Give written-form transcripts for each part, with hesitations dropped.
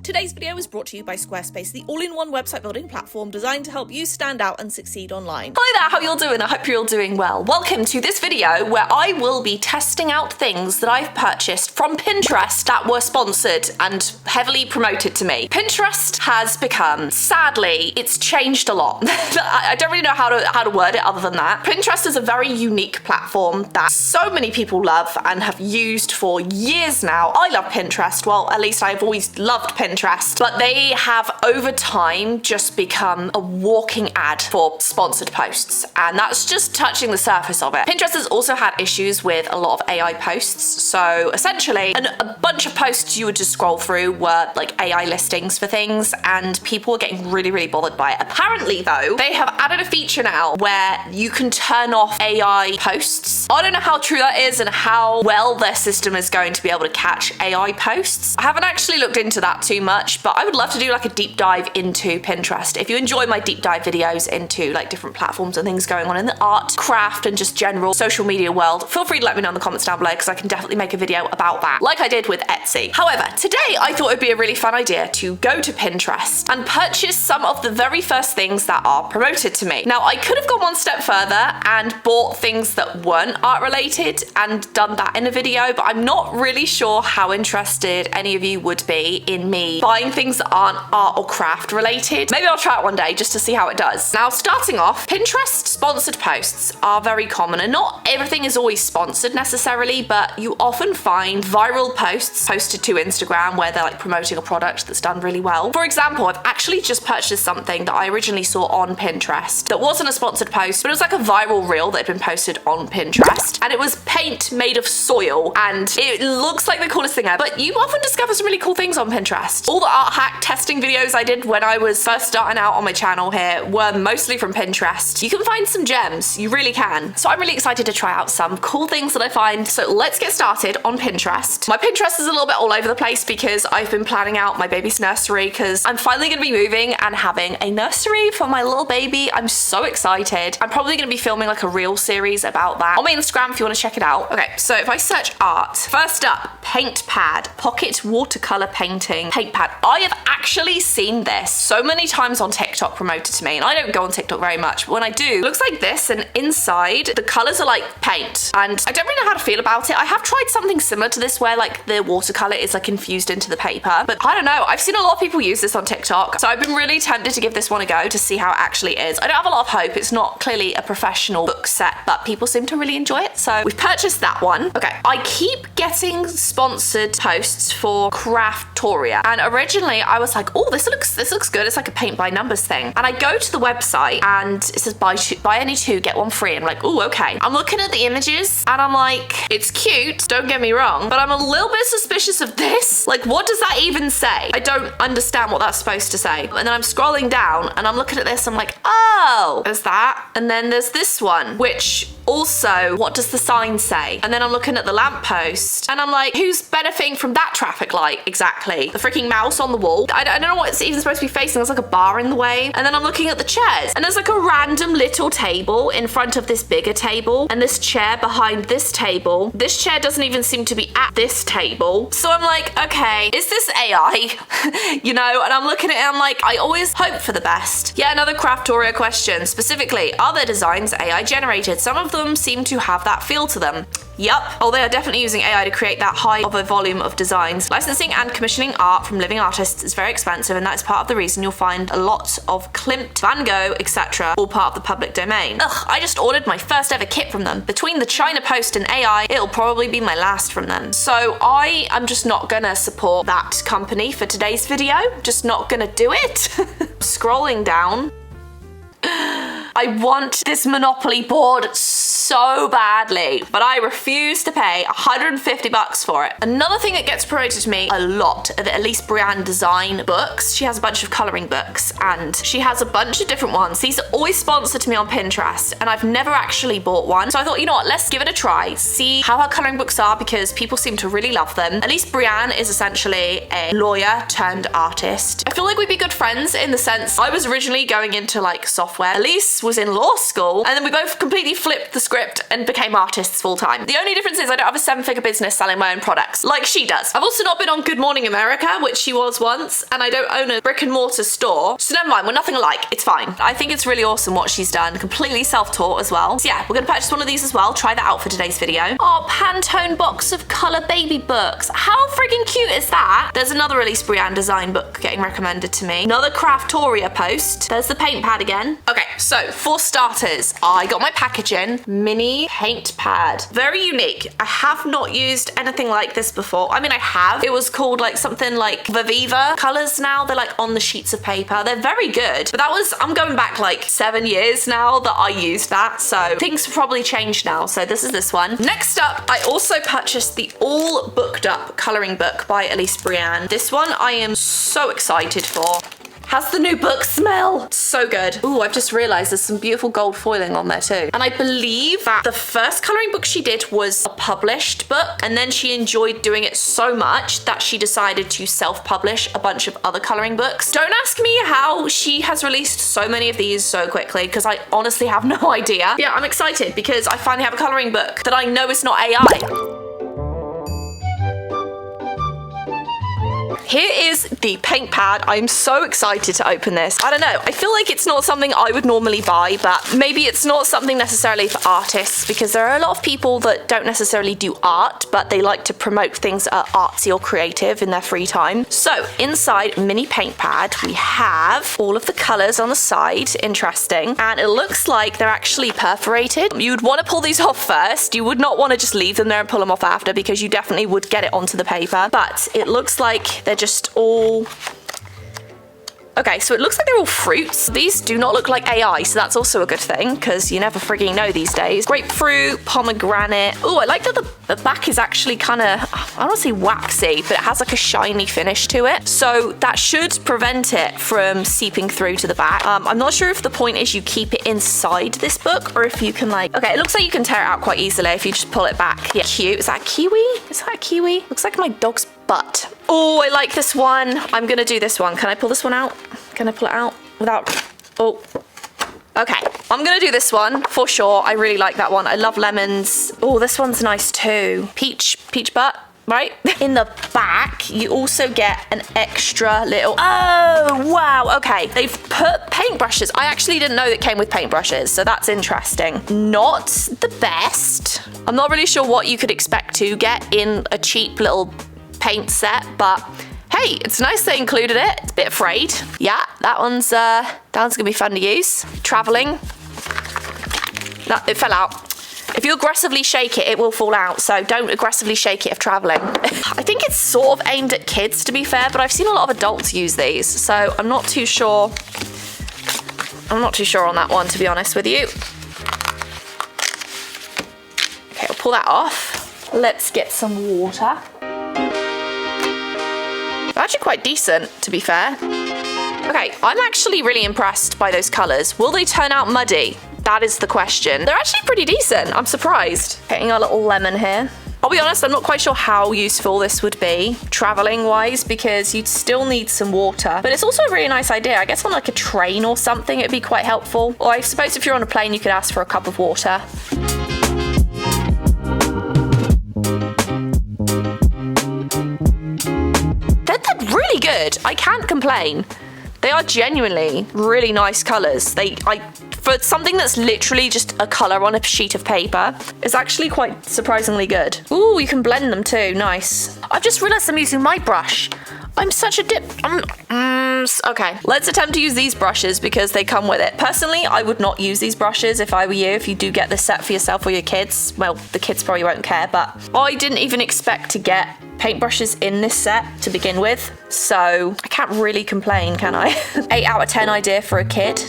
Today's video is brought to you by Squarespace, the all-in-one website building platform designed to help you stand out and succeed online. Hi there, how you all doing? I hope you're all doing well. Welcome to this video where I will be testing out things that I've purchased from Pinterest that were sponsored and heavily promoted to me. Pinterest has become, sadly, it's changed a lot. I don't really know how to word it other than that. Pinterest is a very unique platform that so many people love and have used for years now. I love Pinterest. Well, at least I've always loved Pinterest, but they have over time just become a walking ad for sponsored posts, and that's just touching the surface of it. Pinterest has also had issues with a lot of AI posts, so essentially a bunch of posts you would just scroll through were like AI listings for things, and people were getting really bothered by it. Apparently though, they have added a feature now where you can turn off AI posts. I don't know how true that is and how well their system is going to be able to catch AI posts. I haven't actually looked into that too much, but I would love to do like a deep dive into Pinterest. If you enjoy my deep dive videos into like different platforms and things going on in the art, craft, and just general social media world, feel free to let me know in the comments down below because I can definitely make a video about that, like I did with Etsy. However, today I thought it'd be a really fun idea to go to Pinterest and purchase some of the very first things that are promoted to me. Now, I could have gone one step further and bought things that weren't art related and done that in a video, but I'm not really sure how interested any of you would be in me buying things that aren't art or craft related. Maybe I'll try it one day just to see how it does. Now, starting off, Pinterest sponsored posts are very common, and not everything is always sponsored necessarily, but you often find viral posts posted to Instagram where they're like promoting a product that's done really well. For example, I've actually just purchased something that I originally saw on Pinterest that wasn't a sponsored post, but it was like a viral reel that had been posted on Pinterest, and it was paint made of soil, and it looks like the coolest thing ever. But you often discover some really cool things on Pinterest. All the art hack testing videos I did when I was first starting out on my channel here were mostly from Pinterest. You can find some gems, you really can. So I'm really excited to try out some cool things that I find. So let's get started on Pinterest. My Pinterest is a little bit all over the place because I've been planning out my baby's nursery because I'm finally gonna be moving and having a nursery for my little baby. I'm so excited. I'm probably gonna be filming like a reel series about that on my Instagram if you wanna check it out. Okay, so if I search art, first up, paint pad, pocket watercolor painting, paint pad. I have actually seen this so many times on TikTok promoted to me, and I don't go on TikTok very much, but when I do, it looks like this, and inside the colors are like paint, and I don't really know how to feel about it. I have tried something similar to this where like the watercolor is like infused into the paper, but I don't know. I've seen a lot of people use this on TikTok, so I've been really tempted to give this one a go to see how it actually is. I don't have a lot of hope. It's not clearly a professional book set, but people seem to really enjoy it, so we've purchased that one. Okay, I keep getting sponsored posts for Craftoria, and originally I was like, oh, this looks good. It's like a paint by numbers thing. And I go to the website and it says buy any two, get one free. I'm like, oh, okay. I'm looking at the images and I'm like, it's cute, don't get me wrong, but I'm a little bit suspicious of this. Like, what does that even say? I don't understand what that's supposed to say. And then I'm scrolling down and I'm looking at this, I'm like, oh, there's that. And then there's this one, which also, what does the sign say? And then I'm looking at the lamppost and I'm like, who's benefiting from that traffic light exactly? The freaking mouse on the wall. I don't know what it's even supposed to be facing. There's like a bar in the way. And then I'm looking at the chairs and there's like a random little table in front of this bigger table and this chair behind this table. This chair doesn't even seem to be at this table. So I'm like, okay, is this AI? You know, and I'm looking at it and I'm like, I always hope for the best. Yeah, another Craftoria question. Specifically, are their designs AI generated? Some of them seem to have that feel to them. Yup. Oh, they are definitely using AI to create that high of a volume of designs. Licensing and commissioning art from living artists is very expensive, and that's part of the reason you'll find a lot of Klimt, Van Gogh, etc. all part of the public domain. Ugh, I just ordered my first ever kit from them. Between the China post and AI, it'll probably be my last from them. So I am just not gonna support that company for today's video. Just not gonna do it. Scrolling down. I want this Monopoly board so badly, but I refuse to pay 150 bucks for it. Another thing that gets promoted to me a lot are the at least Brienne design books. She has a bunch of coloring books and she has a bunch of different ones. These are always sponsored to me on Pinterest and I've never actually bought one. So I thought, you know what, let's give it a try, see how her coloring books are because people seem to really love them. At least Brienne is essentially a lawyer turned artist. I feel like we'd be good friends in the sense I was originally going into like software. Elise was in law school and then we both completely flipped the script script and became artists full time. The only difference is I don't have a 7-figure business selling my own products like she does. I've also not been on Good Morning America, which she was once, and I don't own a brick and mortar store. So never mind, we're nothing alike. It's fine. I think it's really awesome what she's done. Completely self-taught as well. So yeah, we're gonna purchase one of these as well. Try that out for today's video. Oh, Pantone box of color baby books. How freaking cute is that? There's another Elise Brienne design book getting recommended to me. Another Craftoria post. There's the paint pad again. Okay, so for starters, I got my packaging. Mini paint pad. Very unique. I have not used anything like this before. I mean, I have. It was called like something like Viviva colors now. They're like on the sheets of paper. They're very good. But that was, I'm going back like 7 years now that I used that. So things have probably changed now. So this is this one. Next up, I also purchased the All Booked Up coloring book by Elise Brienne. This one I am so excited for. How's the new book smell? So good. Ooh, I've just realized there's some beautiful gold foiling on there too. And I believe that the first coloring book she did was a published book, and then she enjoyed doing it so much that she decided to self-publish a bunch of other coloring books. Don't ask me how she has released so many of these so quickly, because I honestly have no idea. Yeah, I'm excited because I finally have a coloring book that I know is not AI. Here is the paint pad. I'm so excited to open this. I don't know, I feel like it's not something I would normally buy, but maybe it's not something necessarily for artists, because there are a lot of people that don't necessarily do art, but they like to promote things that are artsy or creative in their free time. So inside mini paint pad, we have all of the colors on the side. Interesting. And it looks like they're actually perforated. You would want to pull these off first. You would not want to just leave them there and pull them off after, because you definitely would get it onto the paper. But it looks like they're just all... Okay, so it looks like they're all fruits. These do not look like AI, so that's also a good thing, because you never frigging know these days. Grapefruit, pomegranate. Oh, I like that the back is actually kind of, I don't want to say waxy, but it has like a shiny finish to it. So that should prevent it from seeping through to the back. I'm not sure if the point is you keep it inside this book, or if you can like, okay, it looks like you can tear it out quite easily if you just pull it back. Yeah, cute. Is that a kiwi? Is that a kiwi? Looks like my dog's butt. Oh, I like this one. I'm gonna do this one. Can I pull this one out? Can I pull it out without, oh. Okay, I'm gonna do this one for sure. I really like that one. I love lemons. Oh, this one's nice too. Peach butt, right? In the back, you also get an extra little, oh, wow, okay. They've put paintbrushes. I actually didn't know that came with paintbrushes, so that's interesting. Not the best. I'm not really sure what you could expect to get in a cheap little paint set, but hey, it's nice they included it. It's a bit frayed. Yeah, that one's gonna be fun to use. Traveling. No, it fell out. If you aggressively shake it, it will fall out, so don't aggressively shake it if traveling. I think it's sort of aimed at kids, to be fair, but I've seen a lot of adults use these, so I'm not too sure. I'm not too sure on that one, to be honest with you. Okay, I'll pull that off. Let's get some water. Actually quite decent, to be fair. Okay, I'm actually really impressed by those colors. Will they turn out muddy? That is the question. They're actually pretty decent. I'm surprised. Getting our little lemon here. I'll be honest, I'm not quite sure how useful this would be traveling wise, because you'd still need some water, but it's also a really nice idea. I guess on like a train or something, it'd be quite helpful. Or I suppose if you're on a plane, you could ask for a cup of water. Really good. I can't complain. They are genuinely really nice colors. For something that's literally just a color on a sheet of paper, it's actually quite surprisingly good. Ooh, you can blend them too. Nice. I've just realized I'm using my brush. I'm such a dip. Okay, let's attempt to use these brushes because they come with it. Personally, I would not use these brushes if I were you. If you do get this set for yourself or your kids, well, the kids probably won't care, but I didn't even expect to get paintbrushes in this set to begin with, so I can't really complain, can I? 8 out of 10 idea for a kid.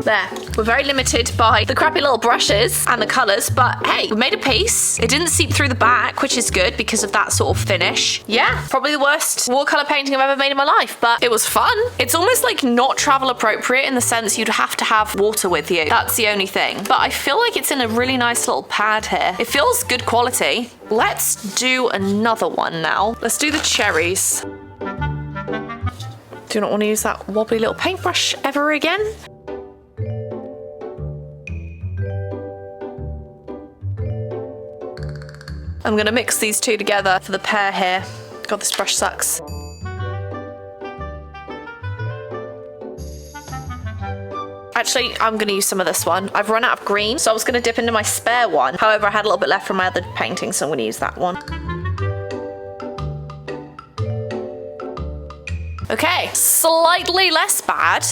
There, we're very limited by the crappy little brushes and the colours, but hey, we made a piece. It didn't seep through the back, which is good because of that sort of finish. Yeah, probably the worst watercolour painting I've ever made in my life, but it was fun. It's almost like not travel appropriate in the sense you'd have to have water with you. That's the only thing. But I feel like it's in a really nice little pad here. It feels good quality. Let's do another one now. Let's do the cherries. Do not want to use that wobbly little paintbrush ever again. I'm gonna mix these two together for the pear here. God, this brush sucks. Actually, I'm going to use some of this one. I've run out of green, so I was going to dip into my spare one. However, I had a little bit left from my other painting, so I'm going to use that one. Okay, slightly less bad,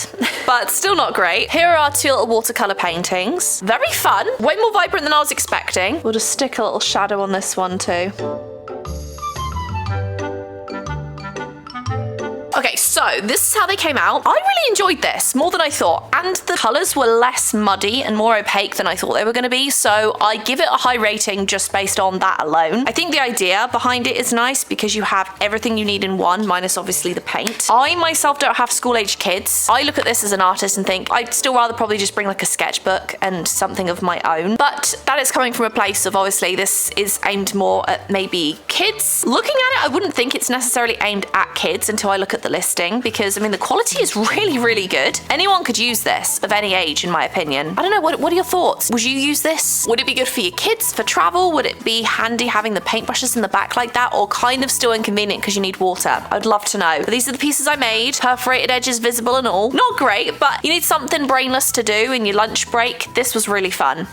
but still not great. Here are our two little watercolor paintings. Very fun, way more vibrant than I was expecting. We'll just stick a little shadow on this one too. Okay, so this is how they came out. I really enjoyed this, more than I thought. And the colours were less muddy and more opaque than I thought they were going to be, so I give it a high rating just based on that alone. I think the idea behind it is nice because you have everything you need in one, minus obviously the paint. I myself don't have school-age kids. I look at this as an artist and think I'd still rather probably just bring like a sketchbook and something of my own. But that is coming from a place of obviously this is aimed more at maybe kids. Looking at it, I wouldn't think it's necessarily aimed at kids until I look at the listing, because I mean the quality is really good. Anyone could use this of any age in my opinion. I don't know, what are your thoughts? Would you use this? Would it be good for your kids for travel? Would it be handy having the paintbrushes in the back like that, or kind of still inconvenient because you need water? I'd love to know. But these are the pieces I made, perforated edges visible and all. Not great, but you need something brainless to do in your lunch break. This was really fun.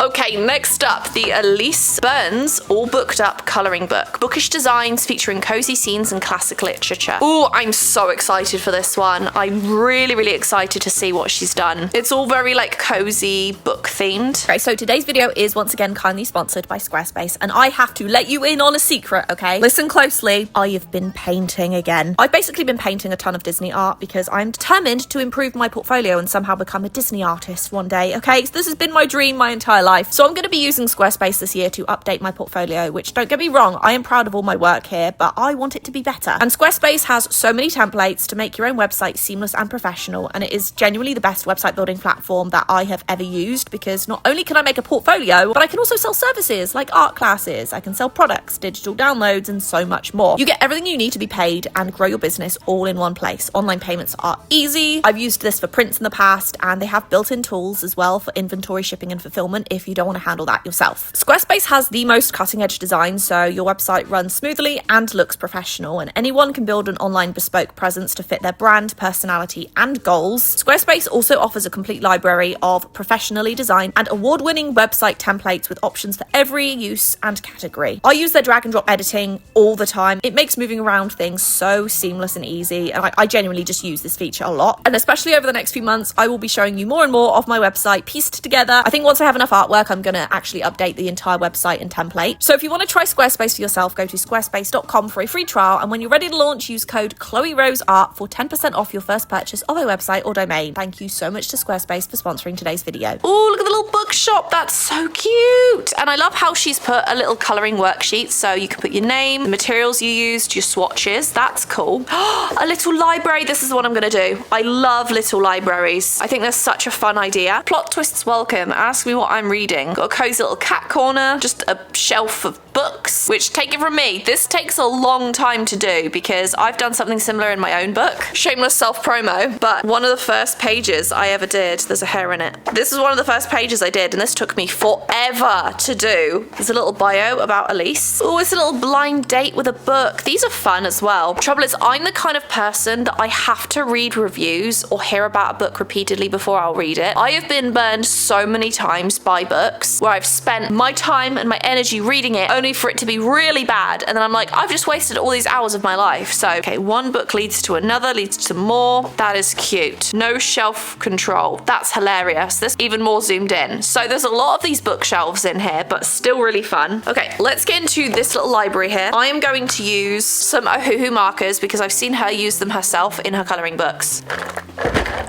Okay, next up, the Elise Burns All Booked Up colouring book. Bookish designs featuring cozy scenes and classic literature. Ooh, I'm so excited for this one. I'm really excited to see what she's done. It's all very like cozy book themed. Okay, so today's video is once again kindly sponsored by Squarespace, and I have to let you in on a secret, okay? Listen closely. I have been painting again. I've basically been painting a ton of Disney art because I'm determined to improve my portfolio and somehow become a Disney artist one day, okay? So this has been my dream my entire life. So I'm going to be using Squarespace this year to update my portfolio, which, don't get me wrong, I am proud of all my work here, but I want it to be better. And Squarespace has so many templates to make your own website seamless and professional, and it is genuinely the best website building platform that I have ever used, because not only can I make a portfolio, but I can also sell services like art classes, I can sell products, digital downloads, and so much more. You get everything you need to be paid and grow your business all in one place. Online payments are easy. I've used this for prints in the past, and they have built-in tools as well for inventory, shipping, and fulfillment if you don't want to handle that yourself. Squarespace has the most cutting-edge design, so your website runs smoothly and looks professional, and anyone can build an online bespoke presence to fit their brand, personality, and goals. Squarespace also offers a complete library of professionally designed and award-winning website templates with options for every use and category. I use their drag and drop editing all the time. It makes moving around things so seamless and easy, and I genuinely just use this feature a lot. And especially over the next few months, I will be showing you more and more of my website pieced together. I think once I have enough artwork, I'm going to actually update the entire website and template. So if you want to try Squarespace for yourself, go to squarespace.com for a free trial, and when you're ready to launch, use code CHLOEROSEART for 10% off your first purchase of a website or domain. Thank you so much to Squarespace for sponsoring today's video. Oh, look at the little bookshop. That's so cute. And I love how she's put a little colouring worksheet, so you can put your name, the materials you used, your swatches. That's cool. A little library. This is what I'm going to do. I love little libraries. I think that's such a fun idea. Plot twists welcome. Ask me what I'm reading. Got a cozy little cat corner, just a shelf of books, which, take it from me, this takes a long time to do because I've done something similar in my own book. Shameless self-promo, but one of the first pages I ever did, there's a hair in it. This is one of the first pages I did, and this took me forever to do. There's a little bio about Elise. Oh, it's a little blind date with a book. These are fun as well. Trouble is, I'm the kind of person that I have to read reviews or hear about a book repeatedly before I'll read it. I have been burned so many times by books where I've spent my time and my energy reading it only for it to be really bad, and then I'm like, I've just wasted all these hours of my life. So, okay, one book leads to another, leads to more. That is cute. No shelf control. That's hilarious. This even more zoomed in. So there's a lot of these bookshelves in here, but still really fun. Okay, let's get into this little library here. I am going to use some Ohuhu markers because I've seen her use them herself in her colouring books.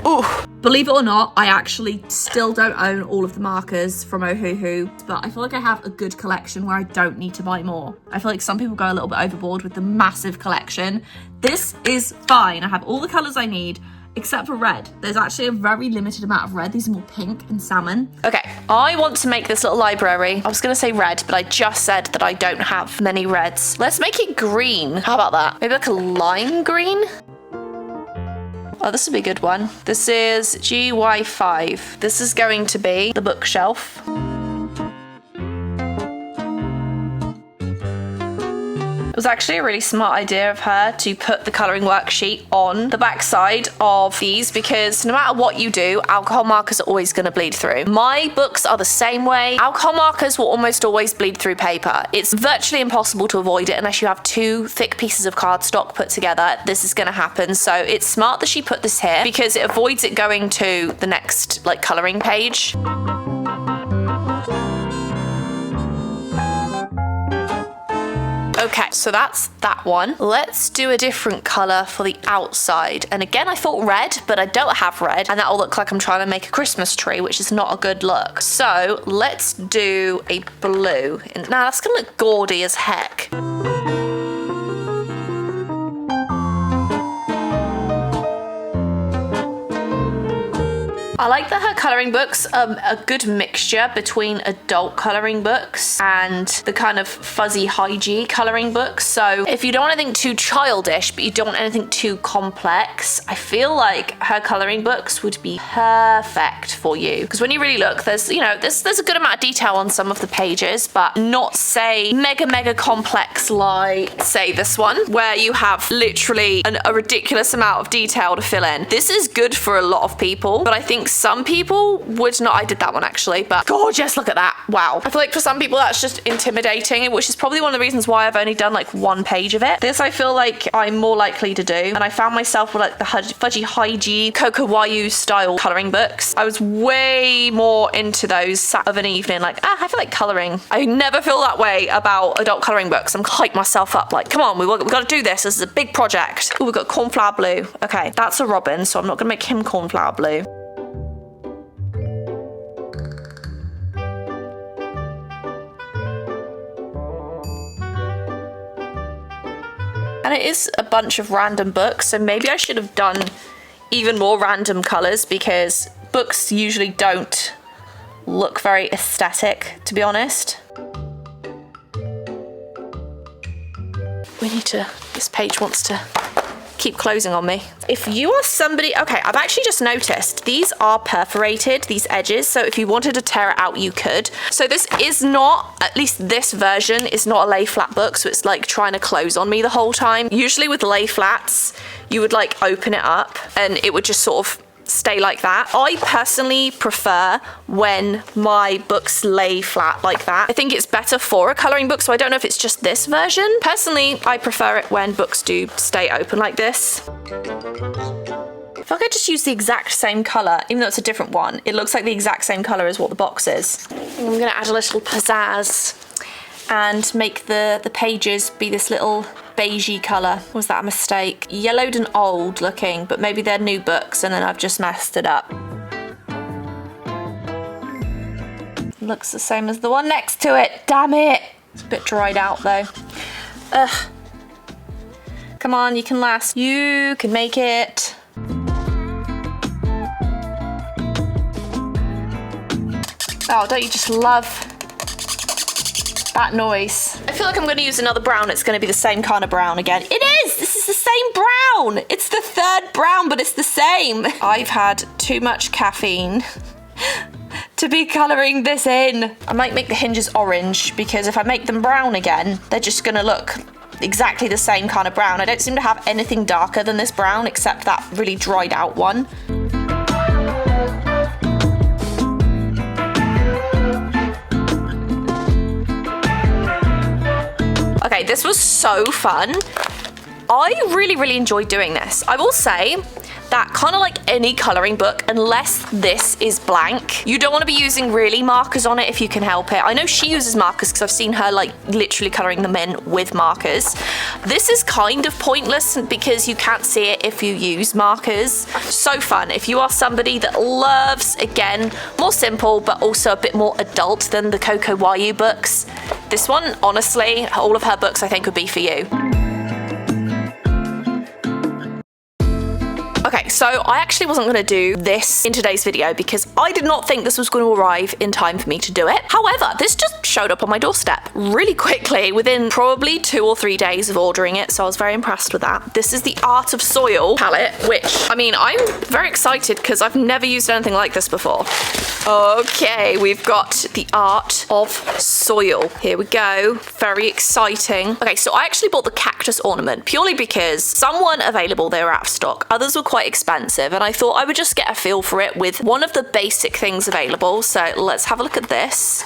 Ooh. Believe it or not, I actually still don't own all of the markers from Ohuhu, but I feel like I have a good collection where I don't need to buy more. I feel like some people go a little bit overboard with the massive collection. This is fine. I have all the colours I need, except for red. There's actually a very limited amount of red. These are more pink and salmon. Okay, I want to make this little library. I was gonna say red, but I just said that I don't have many reds. Let's make it green. How about that? Maybe like a lime green? Oh, this would be a good one. This is GY5. This is going to be the bookshelf. It was actually a really smart idea of her to put the colouring worksheet on the back side of these, because no matter what you do, alcohol markers are always going to bleed through. My books are the same way. Alcohol markers will almost always bleed through paper. It's virtually impossible to avoid it unless you have two thick pieces of cardstock put together. This is going to happen. So it's smart that she put this here because it avoids it going to the next like colouring page. Okay, so that's that one. Let's do a different colour for the outside. And again, I thought red, but I don't have red. And that'll look like I'm trying to make a Christmas tree, which is not a good look. So let's do a blue. Now that's gonna look gaudy as heck. I like that her colouring books are a good mixture between adult colouring books and the kind of fuzzy high-G colouring books. So if you don't want anything too childish, but you don't want anything too complex, I feel like her colouring books would be perfect for you. Because when you really look, there's a good amount of detail on some of the pages, but not say mega complex like say this one, where you have literally a ridiculous amount of detail to fill in. This is good for a lot of people, but I think some people would not. I did that one actually, but gorgeous, look at that. Wow. I feel like for some people that's just intimidating, which is probably one of the reasons why I've only done like one page of it. This I feel like I'm more likely to do, and I found myself with like the fudgy high-G Coco Wayu style colouring books. I was way more into those of an evening, like I feel like colouring. I never feel that way about adult colouring books. I'm hyping myself up like, come on, we've got to do this. This is a big project. Oh, we've got cornflower blue. Okay, that's a robin, so I'm not gonna make him cornflower blue. And it is a bunch of random books, so maybe I should have done even more random colours, because books usually don't look very aesthetic, to be honest. This page wants to keep closing on me. If you are somebody, okay, I've actually just noticed these are perforated, these edges, so if you wanted to tear it out, you could. So this is not, at least this version is not a lay flat book, so it's like trying to close on me the whole time. Usually with lay flats, you would like open it up and it would just sort of stay like that. I personally prefer when my books lay flat like that. I think it's better for a colouring book, so I don't know if it's just this version. Personally, I prefer it when books do stay open like this. If I could just use the exact same colour, even though it's a different one, it looks like the exact same colour as what the box is. I'm gonna add a little pizzazz and make the pages be this little beigey colour. Was that a mistake? Yellowed and old looking, but maybe they're new books and then I've just messed it up. Looks the same as the one next to it. Damn it! It's a bit dried out though. Ugh. Come on, you can last. You can make it. Oh, don't you just love that noise? I feel like I'm going to use another brown. It's going to be the same kind of brown again. It is! This is the same brown! It's the third brown, but it's the same. I've had too much caffeine to be colouring this in. I might make the hinges orange, because if I make them brown again, they're just going to look exactly the same kind of brown. I don't seem to have anything darker than this brown, except that really dried out one. Okay, this was so fun. I really enjoyed doing this. I will say that kind of like any colouring book, unless this is blank, you don't want to be using really markers on it if you can help it. I know she uses markers because I've seen her like literally colouring them in with markers. This is kind of pointless because you can't see it if you use markers. So fun. If you are somebody that loves, again, more simple but also a bit more adult than the Coco Wayu books, this one, honestly, all of her books I think would be for you. Okay, so I actually wasn't going to do this in today's video because I did not think this was going to arrive in time for me to do it. However, this just showed up on my doorstep really quickly within probably 2 or 3 days of ordering it, so I was very impressed with that. This is the Art of Soil palette, which, I mean, I'm very excited because I've never used anything like this before. Okay, we've got the Art of Soil. Here we go. Very exciting. Okay, so I actually bought the cactus ornament purely because some weren't available, they were out of stock. Others were quite expensive, and I thought I would just get a feel for it with one of the basic things available. So let's have a look at this.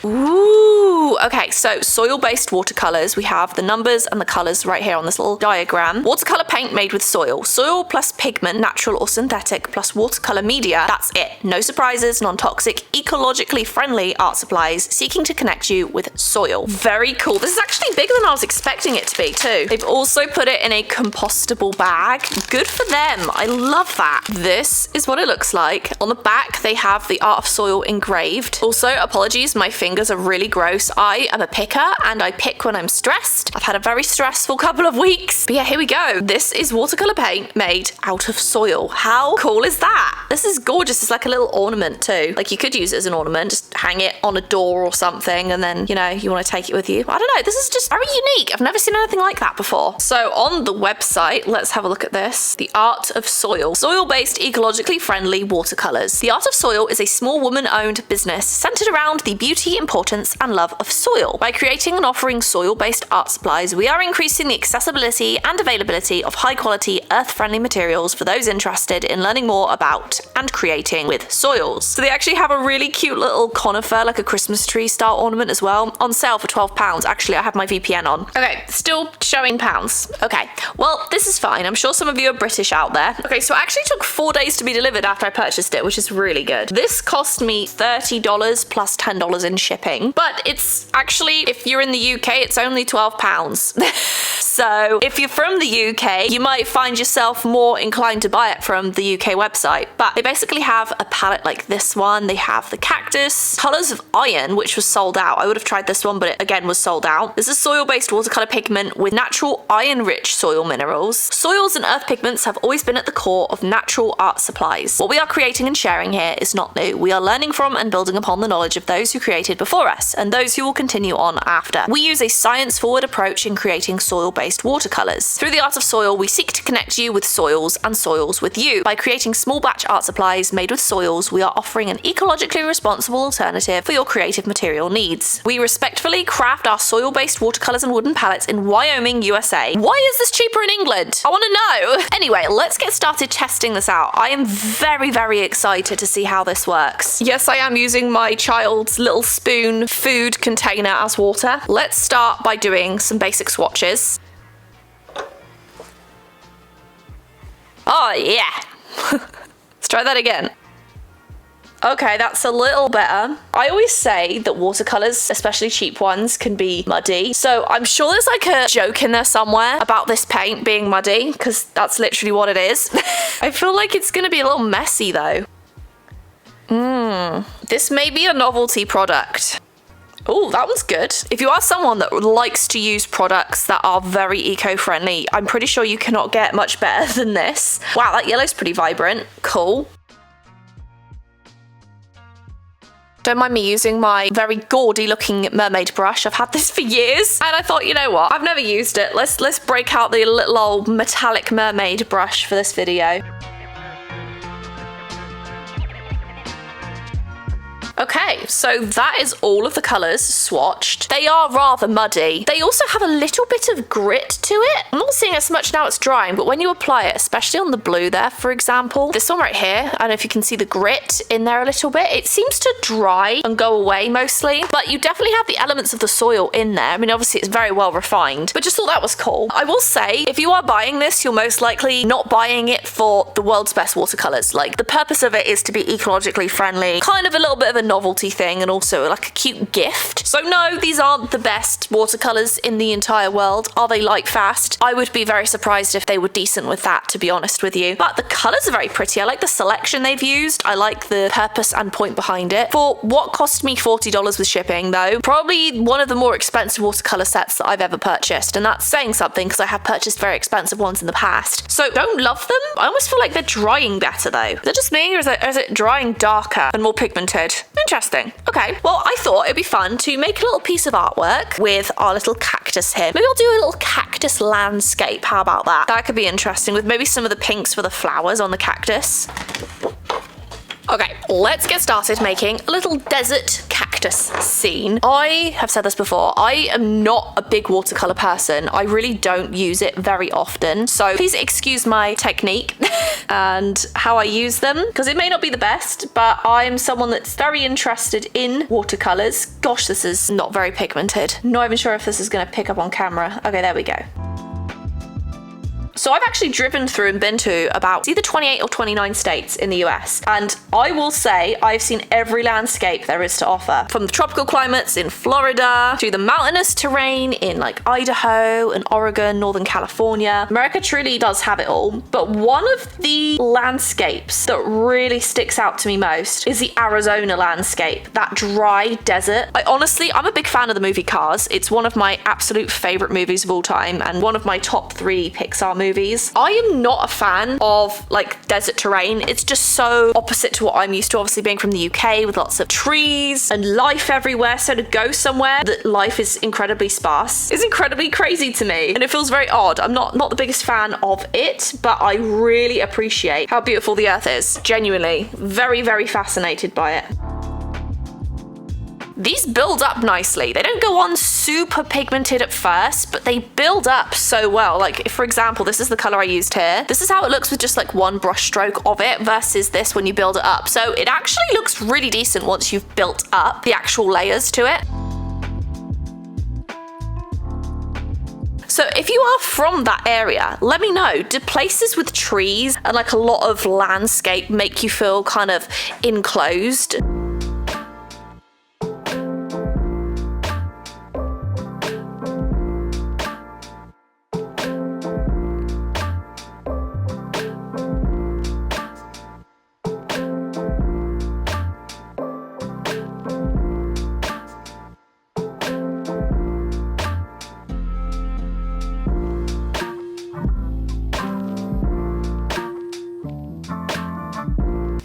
Ooh, okay, so soil-based watercolors. We have the numbers and the colors right here on this little diagram. Watercolor paint made with soil. Soil plus pigment, natural or synthetic, plus watercolor media. That's it. No surprises, non-toxic, ecologically friendly art supplies seeking to connect you with soil. Very cool. This is actually bigger than I was expecting it to be too. They've also put it in a compostable bag. Good for them. I love that. This is what it looks like. On the back, they have the Art of Soil engraved. Also, apologies, my fingers are really gross. I am a picker and I pick when I'm stressed. I've had a very stressful couple of weeks. But yeah, here we go. This is watercolor paint made out of soil. How cool is that? This is gorgeous. It's like a little ornament too. Like you could use it as an ornament, just hang it on a door or something, and then, you know, you want to take it with you. I don't know. This is just very unique. I've never seen anything like that before. So on the website, let's have a look at this. The Art of Soil. Soil-based, ecologically friendly watercolors. The Art of Soil is a small woman-owned business centered around the beauty, importance and love of soil. By creating and offering soil-based art supplies, we are increasing the accessibility and availability of high-quality, earth-friendly materials for those interested in learning more about and creating with soils. So they actually have a really cute little conifer, like a Christmas tree style ornament as well, on sale for £12. Actually, I have my VPN on. Okay, still showing pounds. Okay, well, this is fine. I'm sure some of you are British out there. Okay, so it actually took 4 days to be delivered after I purchased it, which is really good. This cost me $30 plus $10 in shipping, but it's actually, if you're in the UK, it's only £12. So if you're from the UK, you might find yourself more inclined to buy it from the UK website. But they basically have a palette like this one. They have the cactus, Colors of Iron, which was sold out. I would have tried this one, but it again was sold out. This is soil-based watercolor pigment with natural iron-rich soil minerals. Soils and earth pigments have always been at the core of natural art supplies. What we are creating and sharing here is not new. We are learning from and building upon the knowledge of those who created before us and those who will continue on after. We use a science-forward approach in creating soil-based watercolors. Through the Art of Soil, we seek to connect you with soils and soils with you. By creating small batch art supplies made with soils, we are offering an ecologically responsible alternative for your creative material needs. We respectfully craft our soil-based watercolors and wooden palettes in Wyoming, USA. Why is this cheaper in England? I want to know. Anyway, let's get started testing this out. I am very, very excited to see how this works. Yes, I am using my child's little spoon food container as water. Let's start by doing some basic swatches. Oh yeah. Let's try that again. Okay, that's a little better. I always say that watercolors, especially cheap ones, can be muddy. So I'm sure there's like a joke in there somewhere about this paint being muddy, because that's literally what it is. I feel like it's gonna be a little messy though. This may be a novelty product. Oh, that was good. If you are someone that likes to use products that are very eco-friendly, I'm pretty sure you cannot get much better than this. Wow, that yellow's pretty vibrant. Cool. Don't mind me using my very gaudy looking mermaid brush. I've had this for years and I thought, you know what? I've never used it. Let's break out the little old metallic mermaid brush for this video. Okay, so that is all of the colours swatched. They are rather muddy. They also have a little bit of grit to it. I'm not seeing it so much now it's drying, but when you apply it, especially on the blue there, for example, this one right here, I don't know if you can see the grit in there a little bit. It seems to dry and go away mostly, but you definitely have the elements of the soil in there. I mean, obviously it's very well refined, but just thought that was cool. I will say, if you are buying this, you're most likely not buying it for the world's best watercolors. Like, the purpose of it is to be ecologically friendly, kind of a little bit of a novelty thing and also like a cute gift. So no, these aren't the best watercolors in the entire world. Are they light fast? I would be very surprised if they were decent with that, to be honest with you. But the colors are very pretty. I like the selection they've used. I like the purpose and point behind it. For what cost me $40 with shipping though, probably one of the more expensive watercolor sets that I've ever purchased. And that's saying something because I have purchased very expensive ones in the past. So don't love them. I almost feel like they're drying better though. Is it just me or is it drying darker and more pigmented? Interesting. Okay, well I thought it'd be fun to make a little piece of artwork with our little cactus here. Maybe I'll do a little cactus landscape. How about that? That could be interesting with maybe some of the pinks for the flowers on the cactus. Okay, let's get started making a little desert cactus scene. I have said this before, I am not a big watercolor person. I really don't use it very often. So please excuse my technique and how I use them, because it may not be the best, but I'm someone that's very interested in watercolors. Gosh, this is not very pigmented. Not even sure if this is gonna pick up on camera. Okay, there we go. So I've actually driven through and been to about either 28 or 29 states in the US. And I will say I've seen every landscape there is to offer. From the tropical climates in Florida, to the mountainous terrain in like Idaho and Oregon, Northern California. America truly does have it all. But one of the landscapes that really sticks out to me most is the Arizona landscape, that dry desert. I'm a big fan of the movie Cars. It's one of my absolute favorite movies of all time and one of my top 3 Pixar movies. I am not a fan of like desert terrain. It's just so opposite to what I'm used to, obviously being from the UK with lots of trees and life everywhere. So to go somewhere that life is incredibly sparse is incredibly crazy to me. And it feels very odd. I'm not the biggest fan of it, but I really appreciate how beautiful the earth is. Genuinely, very, very fascinated by it. These build up nicely. They don't go on super pigmented at first, but they build up so well. Like, for example, this is the color I used here. This is how it looks with just like one brush stroke of it versus this when you build it up. So it actually looks really decent once you've built up the actual layers to it. So if you are from that area, let me know, do places with trees and like a lot of landscape make you feel kind of enclosed?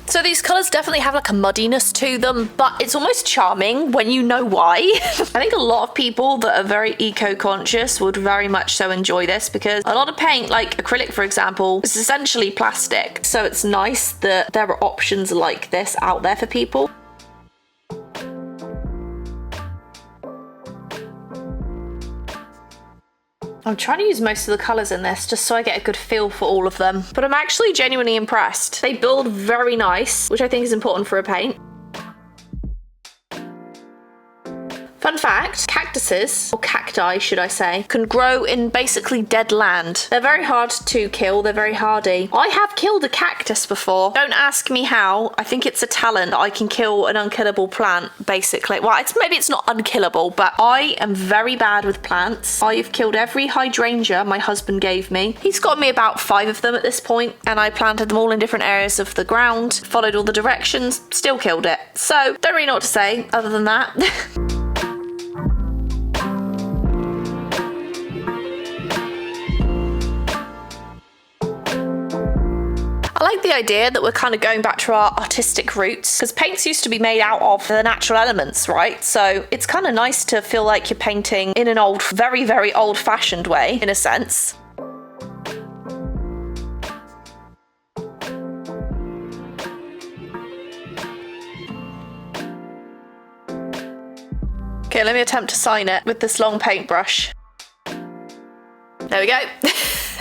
So these colours definitely have like a muddiness to them, but it's almost charming when you know why. I think a lot of people that are very eco-conscious would very much so enjoy this, because a lot of paint, like acrylic for example, is essentially plastic. So it's nice that there are options like this out there for people. I'm trying to use most of the colours in this just so I get a good feel for all of them. But I'm actually genuinely impressed. They build very nice, which I think is important for a paint. Fun fact, cactuses, or cacti should I say, can grow in basically dead land. They're very hard to kill, they're very hardy. I have killed a cactus before. Don't ask me how. I think it's a talent that I can kill an unkillable plant, basically. Well, maybe it's not unkillable, but I am very bad with plants. I've killed every hydrangea my husband gave me. He's got me about 5 of them at this point, and I planted them all in different areas of the ground, followed all the directions, still killed it. So, don't really know what to say other than that. I like the idea that we're kind of going back to our artistic roots, because paints used to be made out of the natural elements, right? So it's kind of nice to feel like you're painting in an old, very, very old-fashioned way, in a sense. Okay, let me attempt to sign it with this long paintbrush. There we go.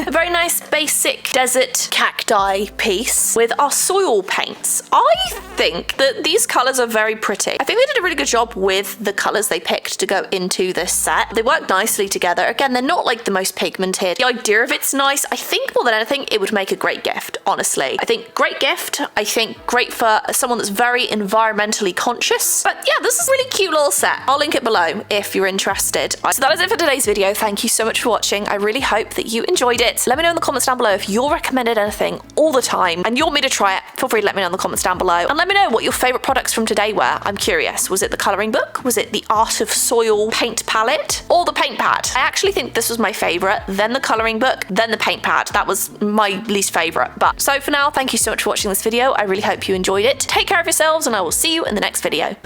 A very nice basic desert cacti piece with our soil paints. I think that these colours are very pretty. I think they did a really good job with the colours they picked to go into this set. They work nicely together. Again, they're not like the most pigmented. The idea of it's nice. I think more than anything, it would make a great gift, honestly. I think great gift. I think great for someone that's very environmentally conscious. But yeah, this is a really cute little set. I'll link it below if you're interested. So that is it for today's video. Thank you so much for watching. I really hope that you enjoyed it. Let me know in the comments down below if you're recommended anything all the time and you want me to try it. Feel free to let me know in the comments down below. And let me know what your favourite products from today were. I'm curious. Was it the colouring book? Was it the Art of Soil paint palette? Or the paint pad? I actually think this was my favourite, then the colouring book, then the paint pad. That was my least favourite. But so for now, thank you so much for watching this video. I really hope you enjoyed it. Take care of yourselves and I will see you in the next video.